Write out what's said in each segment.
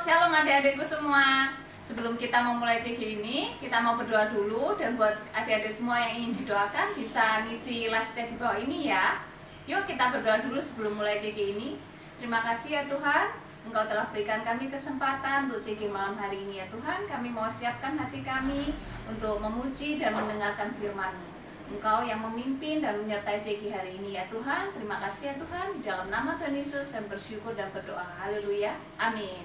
Shalom adik-adikku semua. Sebelum kita memulai CG ini, kita mau berdoa dulu. Dan buat adik-adik semua yang ingin didoakan, bisa ngisi live chat di bawah ini ya. Yuk kita berdoa dulu sebelum mulai CG ini. Terima kasih ya Tuhan, Engkau telah berikan kami kesempatan untuk CG malam hari ini ya Tuhan. Kami mau siapkan hati kami untuk memuji dan mendengarkan firman-Mu. Engkau yang memimpin dan menyertai CG hari ini ya Tuhan. Terima kasih ya Tuhan. Di dalam nama Tuhan Yesus kami bersyukur dan berdoa. Haleluya. Amin.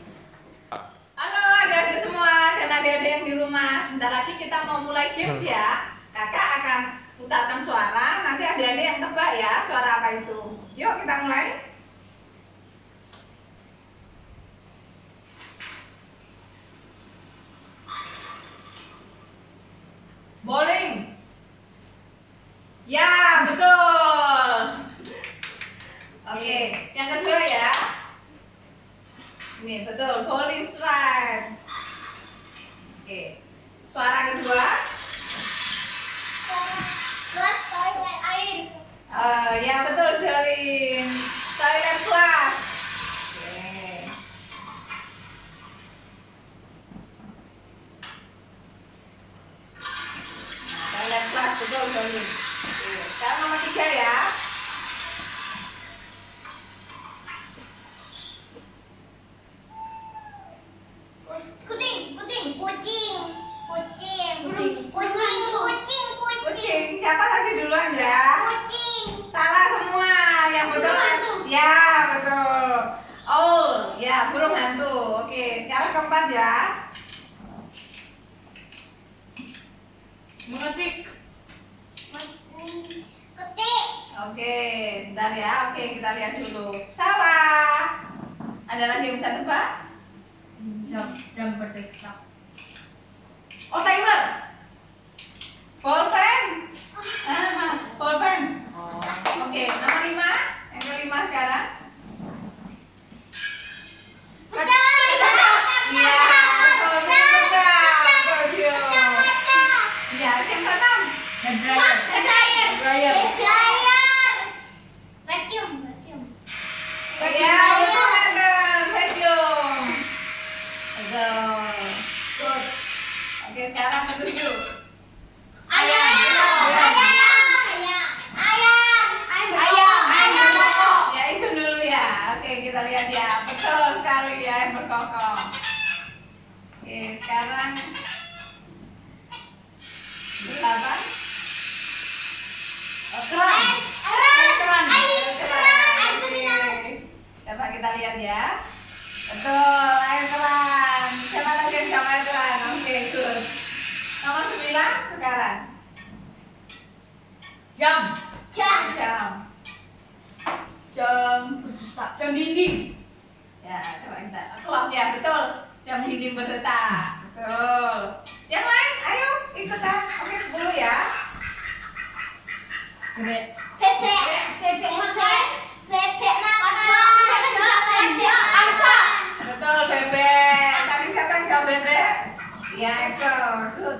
Halo adik-adik semua dan adik-adik yang di rumah. Sebentar lagi kita mau mulai games ya. Kakak akan putarkan suara. Nanti adik-adik yang tebak ya suara apa itu. Yuk kita mulai. Bowling. Ya, betul. Oke, yang kedua ya. Ini betul, bowling strike. Oke. Suara kedua. Flush toilet air. Ya betul, Jolin. Toilet flush. Oke. Nah, toilet flush betul, Jolin. Oke, sekarang nomor 3 ya. Kucing. Siapa tadi duluan ya? Salah semua. Yang betul. Ya, betul. Oh, ya, burung hantu. Oke, sekarang keempat ya. Mengetik. Oke, sebentar ya. Oke, kita lihat dulu. Salah. Ada lagi yang bisa tebak? Jam berdetak. Oh, timer. Pulpen. Pulpen. Oh, oke, nomor 5. Yang kelima sekarang. Iya, pulpen betul. Iya, yang keenam. Dryer. Vacuum. Ya, betul, vacuum. Betul. Good. Oke, sekarang ketujuh. Ayam. Ya, itu dulu ya. Oke, kita lihat ya. Betul sekali ya, yang berkokok. Oke, sekarang 8. Keran. Coba kita lihat ya. Betul, air keran. Siapa lagi yang jawab air keran? Oke, good. Nomor 9 sekarang. Jam. Jam dinding. Ya, coba kita. Clock ya, betul. Jam dinding berdetak. Betul. Yang lain, ayo ikutan. Oke, 10 ya. Betul, bebek. Tadi siapa yang jawab bebek? Ya, Excel. Good.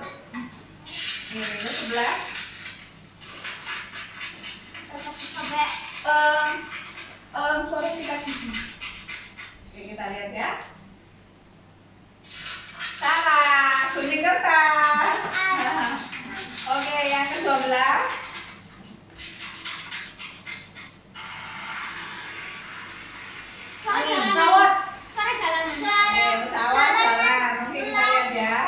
Ini 11. Suara sikat gigi. Oke, kita lihat ya. Salah, gunting kertas. Oke, yang ke-12. Pesawat. Oke, pesawat jalan. Oke, kita lihat ya.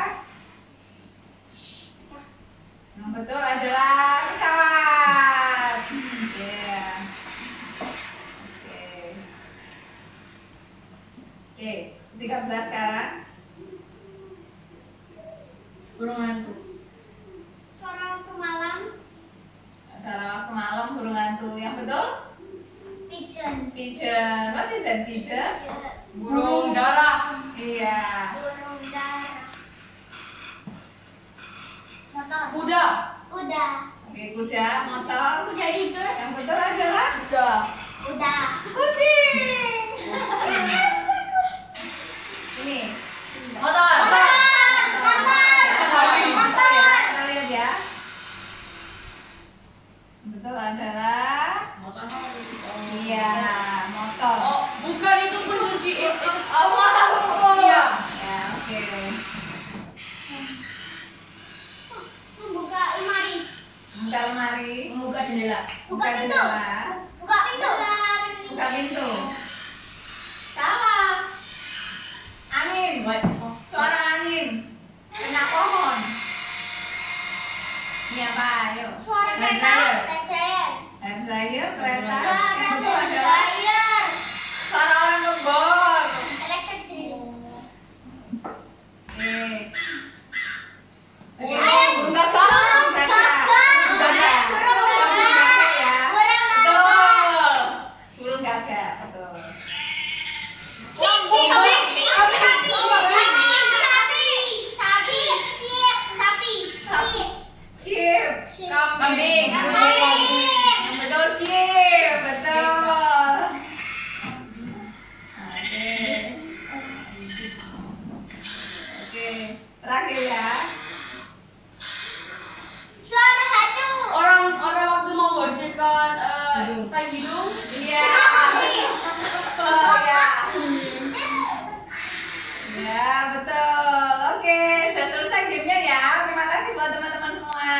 Yang betul adalah pesawat. Ya. Oke, 13 sekarang. Burung hantu. Suara waktu malam, burung hantu. Yang betul? Pigeon. What is that pigeon? Burung darah. Iya. Kuda. Oke, kuda, motor. Kuda itu. Yang betul adalah kucing. Ini. Motor. Kita lihat ya. Betul adalah. Iya, motor. Oh, bukan itu pencuci. Apa? Ayo. Suara kereta. Hair dryer, kereta. Suara Yang kedua adalah dryer. suara orang ngebor. Elektrik. Oke. Burung gagak. Burung gagak. Burung gagak. Burung Burung gagak ya. Burung Betul. Burung gagak. Betul. Sheep. Kambing. Betul, sheep. Betul. Oke. Terakhir ya. Orang waktu mau bersihkan tai hidung. Iya. Oh ya. Ya, betul. Oke, sudah selesai gamenya ya. Terima kasih buat teman-teman semua.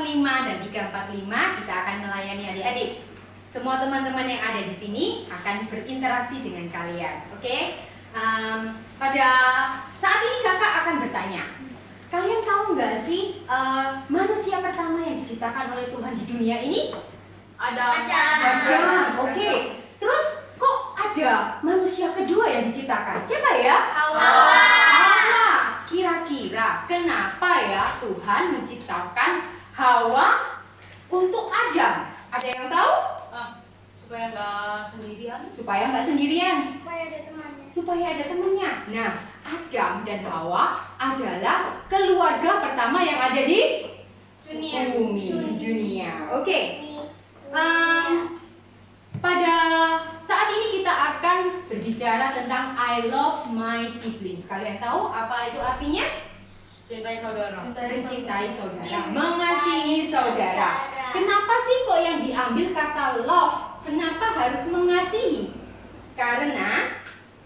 345 dan 345 kita akan melayani adik-adik. Semua teman-teman yang ada di sini akan berinteraksi dengan kalian. Oke? Pada saat ini kakak akan bertanya, kalian tahu nggak sih manusia pertama yang diciptakan oleh Tuhan di dunia ini? Ada. Oke. Terus kok ada manusia kedua yang diciptakan? Siapa ya? Hawa. Kira-kira kenapa ya Tuhan menciptakan Hawa untuk Adam? Ada yang tahu? Supaya nggak sendirian. Supaya nggak sendirian. Supaya ada temannya. Supaya ada temannya. Nah, Adam dan Hawa adalah keluarga pertama yang ada di bumi, di dunia. Oke. Pada saat ini kita akan berbicara tentang I love my siblings. Kalian tahu apa itu artinya? Cintai saudara. Mencintai saudara, mengasihi saudara. Kenapa sih kok yang diambil kata love? Kenapa harus mengasihi? Karena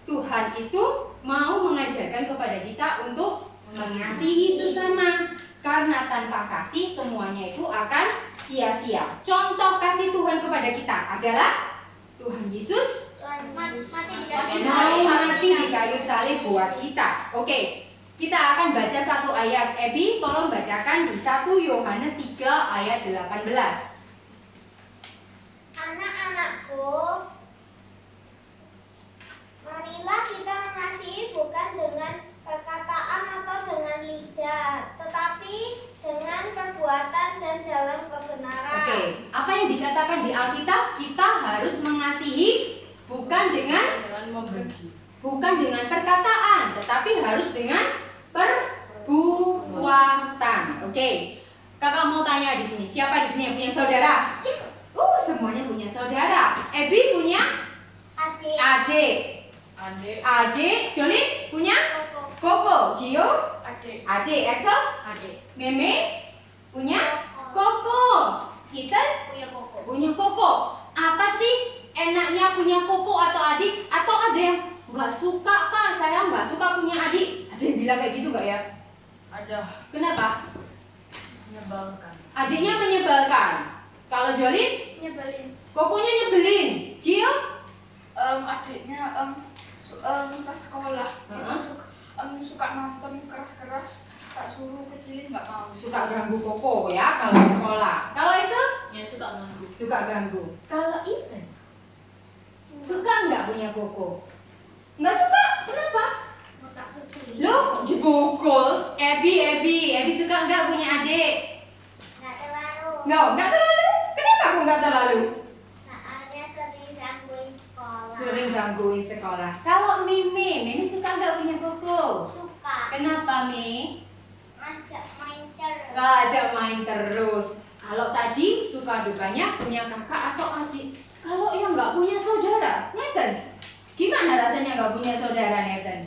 Tuhan itu mau mengajarkan kepada kita untuk mengasihi sesama. Karena tanpa kasih semuanya itu akan sia-sia. Contoh kasih Tuhan kepada kita adalah Tuhan Yesus mau mati di kayu salib buat kita. Oke, kita akan baca satu ayat. Ebi, tolong bacakan di 1 Yohanes 3 ayat 18. Anak-anakku, marilah kita mengasihi bukan dengan perkataan atau dengan lidah, tetapi dengan perbuatan dan dalam kebenaran. Oke, apa yang dikatakan di Alkitab? Kita harus mengasihi bukan dengan membenci. bukan dengan perkataan, tetapi harus dengan perbuatan. Oke, kakak mau tanya di sini, siapa di sini yang punya saudara? Semuanya punya saudara. Ebi punya adik. Jolin punya Koko. Gio adik. Axel Meme punya Koko. Ethan punya Koko. Apa sih enaknya punya Koko atau adik? Atau ada yang nggak suka, Pak, saya nggak suka punya adik? Ada yang bilang kayak gitu nggak ya? Ada. Kenapa? Menyebalkan. Adiknya menyebalkan. Kalau Jolin, Nyebelin. Kokonya nyebelin. Gio? Adiknya pas sekolah itu suka nonton keras-keras, tak suruh kecilin nggak mau. Suka ganggu Koko ya kalau sekolah. Kalau Isel? Ya suka ganggu. Suka ganggu. Kalau Ethan? Suka nggak punya Koko? Nggak suka? Kenapa? Loh, dibukul. Ebi suka nggak punya adik? Nggak terlalu. Kenapa aku nggak terlalu? Soalnya sering gangguin sekolah. Sering gangguin sekolah. Kalau Mimi suka nggak punya Koko? Suka. Kenapa, Mi? Ajak main terus. Ajak main terus. Kalau tadi suka dukanya punya kakak atau adik. Kalau yang nggak punya saudara, Nathan, gimana rasanya nggak punya saudara, Nathan?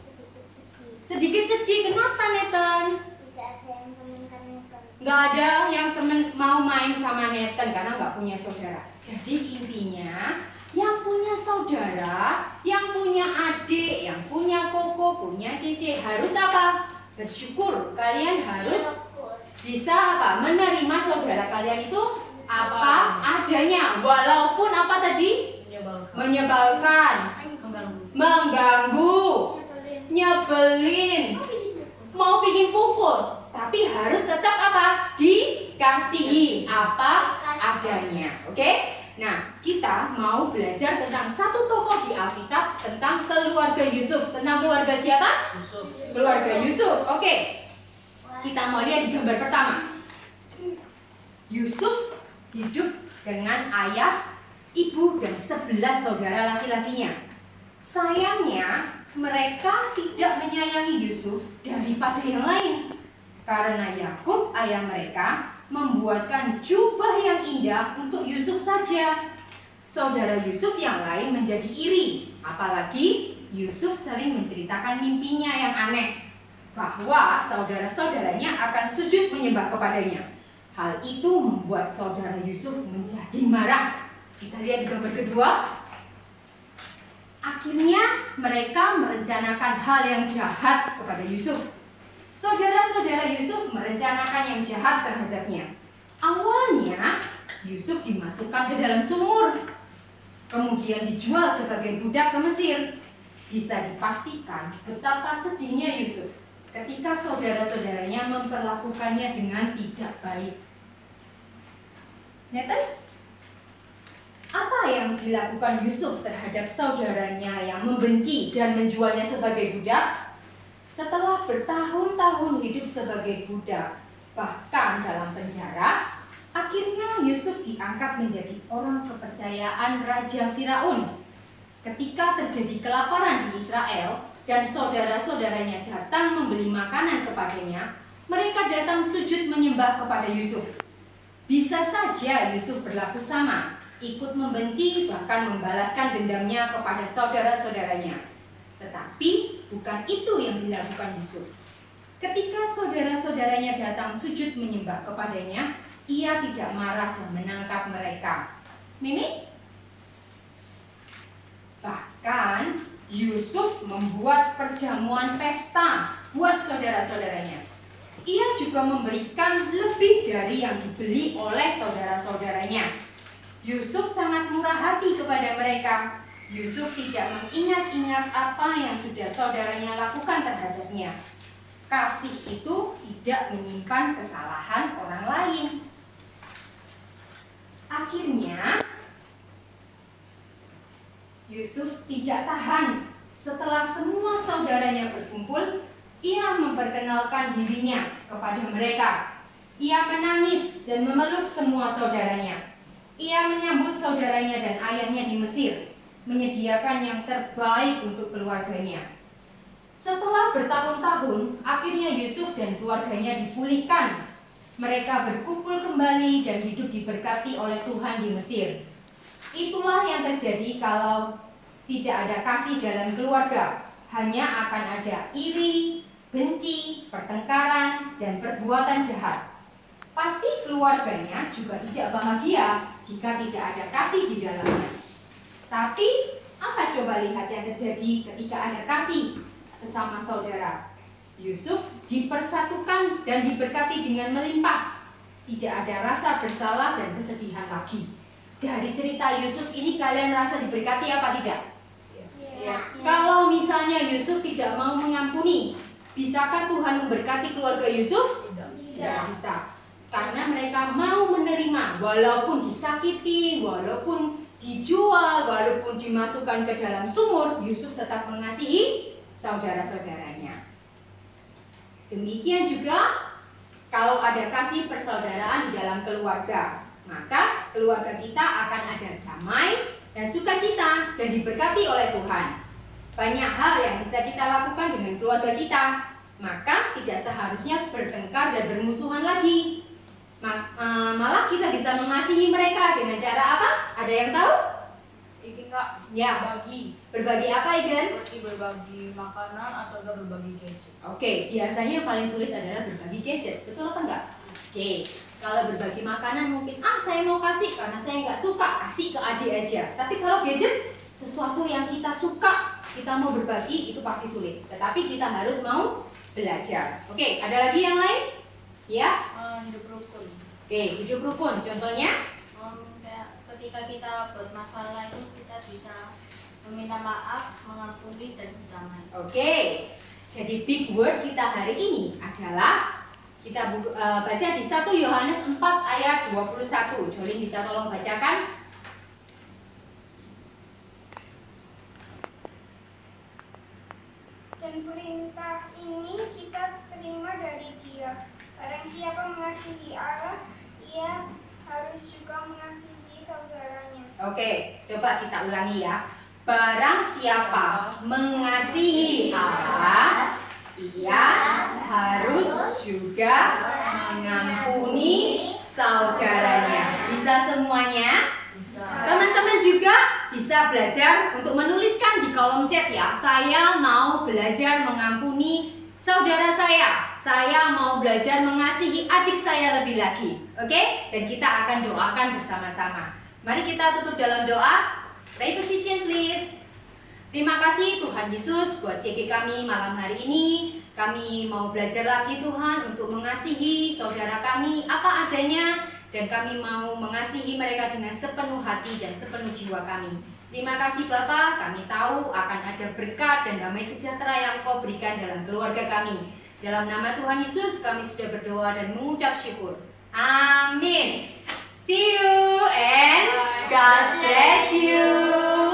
Sedikit sedih. Sedikit sedih. Kenapa, Nathan? Tidak ada yang teman-teman. Nggak ada yang temen mau main sama Nathan karena nggak punya saudara. Jadi intinya, yang punya saudara, yang punya adik, yang punya Koko, punya Cece harus apa? Bersyukur. Kalian harus bisa apa? Menerima saudara kalian itu apa adanya, walaupun apa tadi? Menyebalkan, mengganggu, nyebelin, mau bikin pukul, tapi harus tetap apa? Dikasihi apa adanya. Oke? Nah, kita mau belajar tentang satu tokoh di Alkitab tentang keluarga Yusuf. Tentang keluarga siapa? Keluarga Yusuf. Oke. Kita mau lihat di gambar pertama. Yusuf hidup dengan ayah, ibu, dan 11 saudara laki-lakinya. Sayangnya, mereka tidak menyayangi Yusuf daripada yang lain. Karena Yakub, ayah mereka, membuatkan jubah yang indah untuk Yusuf saja. Saudara Yusuf yang lain menjadi iri. Apalagi Yusuf sering menceritakan mimpinya yang aneh, bahwa saudara-saudaranya akan sujud menyembah kepadanya. Hal itu membuat saudara Yusuf menjadi marah. Kita lihat di gambar kedua. Akhirnya mereka merencanakan hal yang jahat kepada Yusuf. saudara-saudara Yusuf merencanakan yang jahat terhadapnya. Awalnya, Yusuf dimasukkan ke dalam sumur, kemudian dijual sebagai budak ke Mesir. Bisa dipastikan betapa sedihnya Yusuf ketika saudara-saudaranya memperlakukannya dengan tidak baik. Nathan, apa yang dilakukan Yusuf terhadap saudaranya yang membenci dan menjualnya sebagai budak? Setelah bertahun-tahun hidup sebagai budak, bahkan dalam penjara, akhirnya Yusuf diangkat menjadi orang kepercayaan Raja Firaun. Ketika terjadi kelaparan di Israel dan saudara-saudaranya datang membeli makanan kepadanya, mereka datang sujud menyembah kepada Yusuf. Bisa saja Yusuf berlaku sama, ikut membenci bahkan membalaskan dendamnya kepada saudara-saudaranya. Tetapi bukan itu yang dilakukan Yusuf. Ketika saudara-saudaranya datang sujud menyembah kepadanya, ia tidak marah dan menangkap mereka. Mimi? Bahkan Yusuf membuat perjamuan pesta buat saudara-saudaranya. Ia juga memberikan lebih dari yang dibeli oleh saudara-saudaranya. Yusuf sangat murah hati kepada mereka. Yusuf tidak mengingat-ingat apa yang sudah saudaranya lakukan terhadapnya. Kasih itu tidak menyimpan kesalahan orang lain. Akhirnya, Yusuf tidak tahan. Setelah semua saudaranya berkumpul, ia memperkenalkan dirinya kepada mereka. Ia menangis dan memeluk semua saudaranya. Ia menyambut saudaranya dan ayahnya di Mesir, menyediakan yang terbaik untuk keluarganya. Setelah bertahun-tahun, akhirnya Yusuf dan keluarganya dipulihkan. Mereka berkumpul kembali dan hidup diberkati oleh Tuhan di Mesir. Itulah yang terjadi kalau tidak ada kasih dalam keluarga. Hanya akan ada iri, benci, pertengkaran, dan perbuatan jahat. Pasti keluarganya juga tidak bahagia jika tidak ada kasih di dalamnya. Tapi, apa coba lihat yang terjadi ketika ada kasih sesama saudara? Yusuf dipersatukan dan diberkati dengan melimpah. Tidak ada rasa bersalah dan kesedihan lagi. Dari cerita Yusuf ini kalian merasa diberkati apa tidak? Ya. Kalau misalnya Yusuf tidak mau mengampuni, bisakah Tuhan memberkati keluarga Yusuf? Tidak bisa. Karena mereka mau menerima, walaupun disakiti, walaupun dijual, walaupun dimasukkan ke dalam sumur, Yusuf tetap mengasihi saudara-saudaranya. Demikian juga kalau ada kasih persaudaraan di dalam keluarga, maka keluarga kita akan ada damai dan sukacita dan diberkati oleh Tuhan. Banyak hal yang bisa kita lakukan dengan keluarga kita, maka tidak seharusnya bertengkar dan bermusuhan lagi. Malah kita bisa mengasihi mereka dengan cara apa? Ada yang tahu? Ini Kak, Ya. Berbagi apa, Igen? seperti berbagi makanan atau berbagi gadget. Oke, biasanya yang paling sulit adalah berbagi gadget, betul apa enggak? Oke, kalau berbagi makanan mungkin, saya mau kasih karena saya nggak suka, kasih ke adik aja. Tapi kalau gadget, sesuatu yang kita suka, kita mau berbagi, itu pasti sulit. Tetapi kita harus mau belajar. Oke, ada lagi yang lain? Ya? Hidup rukun. Oke, hidup rukun, contohnya? Kayak ketika kita buat masalah itu kita bisa meminta maaf, mengampuni, dan berdamai. Oke, jadi big word kita hari ini adalah kita baca di 1 Yohanes 4 ayat 21. Jolin bisa tolong bacakan? Dan perintah ini kita terima dari Dia. Barang siapa mengasihi Allah, ia harus juga mengasihi saudaranya. Oke, coba kita ulangi ya. Barang siapa mengasihi Allah, ia harus juga mengampuni saudaranya. Bisa semuanya? Teman-teman juga bisa belajar untuk menuliskan di kolom chat ya. Saya mau belajar mengampuni saudara saya. Saya mau belajar mengasihi adik saya lebih lagi. Oke? Dan kita akan doakan bersama-sama. Mari kita tutup dalam doa. Pray position please. Terima kasih Tuhan Yesus buat CD kami malam hari ini. Kami mau belajar lagi Tuhan untuk mengasihi saudara kami apa adanya. Dan kami mau mengasihi mereka dengan sepenuh hati dan sepenuh jiwa kami. Terima kasih Bapa, kami tahu akan ada berkat dan damai sejahtera yang Kau berikan dalam keluarga kami. Dalam nama Tuhan Yesus kami sudah berdoa dan mengucap syukur. Amin. See you and God bless you.